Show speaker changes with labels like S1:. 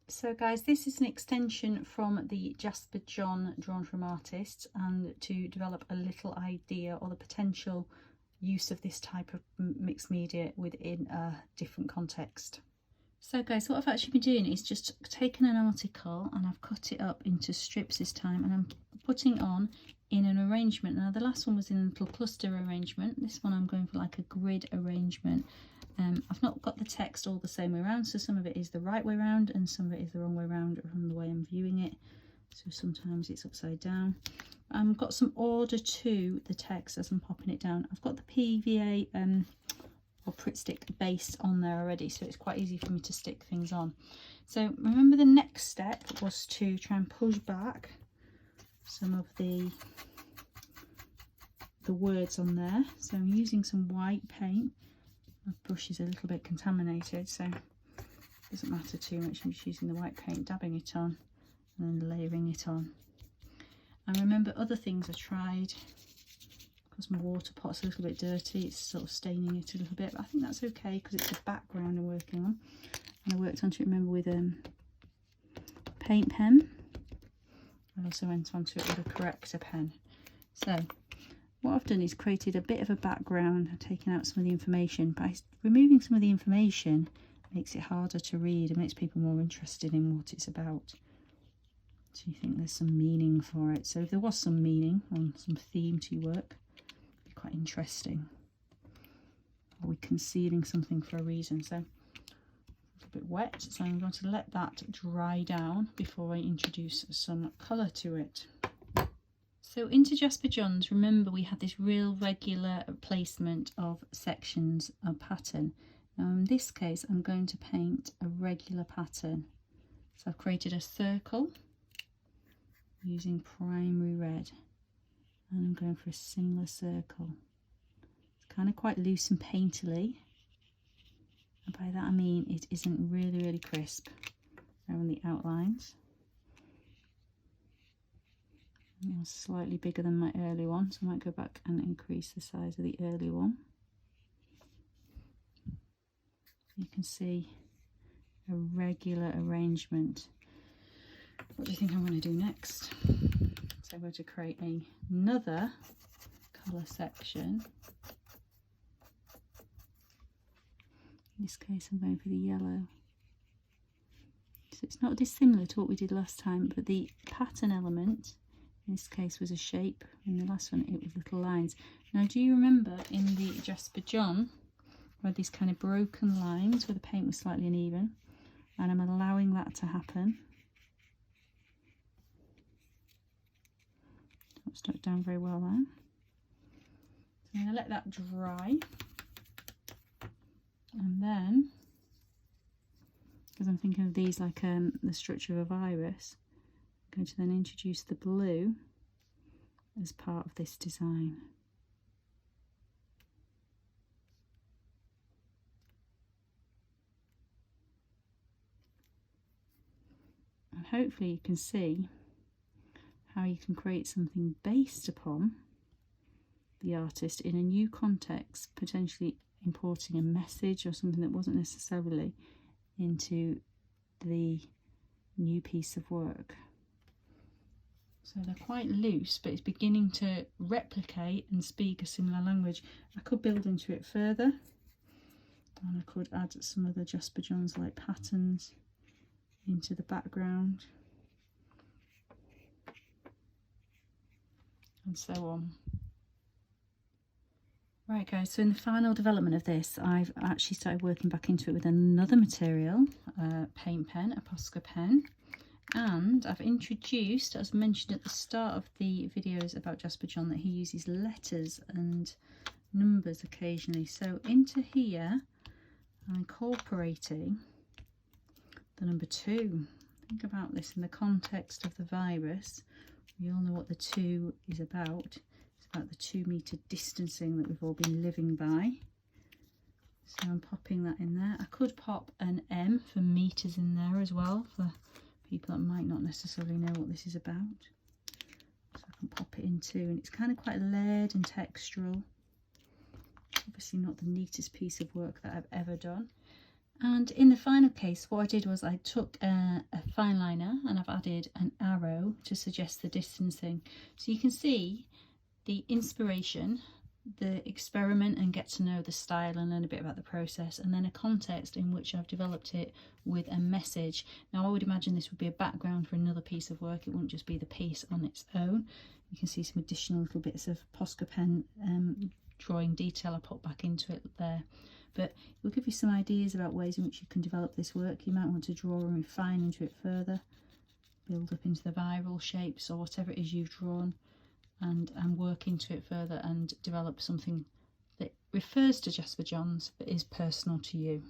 S1: So guys, this is an extension from the Jasper John Drawn From Artists, and to develop a little idea or the potential use of this type of mixed media within a different context. So guys, what I've actually been doing is just taken an article and I've cut it up into strips this time, and I'm putting on in an arrangement. Now the last one was in a little cluster arrangement. This one I'm going for like a grid arrangement. I've not got the text all the same way around, so some of it is the right way around and some of it is the wrong way around from the way I'm viewing it. So sometimes it's upside down. I've got some order to the text as I'm popping it down. I've got the PVA or Pritt stick base on there already, so it's quite easy for me to stick things on. So remember, the next step was to try and push back some of the words on there. So I'm using some white paint. My brush is a little bit contaminated, so it doesn't matter too much. I'm just using the white paint, dabbing it on and then layering it on. I remember other things I tried, because my water pot's a little bit dirty, it's sort of staining it a little bit, but I think that's okay because it's the background I'm working on. And I worked onto it, remember, with a paint pen. I also went onto it with a corrector pen. So what I've done is created a bit of a background, taking out some of the information. By removing some of the information, it makes it harder to read and makes people more interested in what it's about. So you think there's some meaning for it. So if there was some meaning on some theme to your work, it'd be quite interesting. Are we concealing something for a reason? So a little bit wet, so I'm going to let that dry down before I introduce some colour to it. So into Jasper Johns, remember we had this real regular placement of sections of pattern. Now in this case I'm going to paint a regular pattern. So I've created a circle using primary red, and I'm going for a singular circle. It's kind of quite loose and painterly, and by that I mean it isn't really crisp around the outlines. It's slightly bigger than my early one, so I might go back and increase the size of the early one. You can see a regular arrangement. What do you think I'm going to do next? So I'm going to create another colour section. In this case I'm going for the yellow. So it's not dissimilar to what we did last time, but the pattern element in this case was a shape. In the last one it was little lines. Now do you remember in the Jasper John where these kind of broken lines where the paint was slightly uneven, and I'm allowing that to happen. Not stuck down very well there. So I'm going to let that dry, and then, because I'm thinking of these like the structure of a virus, I'm going to then introduce the blue as part of this design. And hopefully you can see how you can create something based upon the artist in a new context, potentially importing a message or something that wasn't necessarily into the new piece of work. So they're quite loose, but it's beginning to replicate and speak a similar language. I could build into it further, and I could add some other Jasper Johns like patterns into the background, and so on. Right guys, so in the final development of this, I've actually started working back into it with another material, paint pen, a Posca pen, and I've introduced, as mentioned at the start of the videos about Jasper John, that he uses letters and numbers occasionally. So into here I'm incorporating the number 2. Think about this in the context of the virus. We all know what the 2 is about. It's about the 2 metre distancing that we've all been living by. So I'm popping that in there. I could pop an M for metres in there as well, for people that might not necessarily know what this is about. So I can pop it in too, and it's kind of quite layered and textural. Obviously not the neatest piece of work that I've ever done. And in the final case, what I did was I took a fineliner and I've added an arrow to suggest the distancing. So you can see the inspiration, the experiment and get to know the style and learn a bit about the process, and then a context in which I've developed it with a message. Now I would imagine this would be a background for another piece of work, it wouldn't just be the piece on its own. You can see some additional little bits of Posca pen drawing detail I put back into it there, but it'll give you some ideas about ways in which you can develop this work. You might want to draw and refine into it further, build up into the viral shapes or whatever it is you've drawn, and work into it further and develop something that refers to Jasper Johns but is personal to you.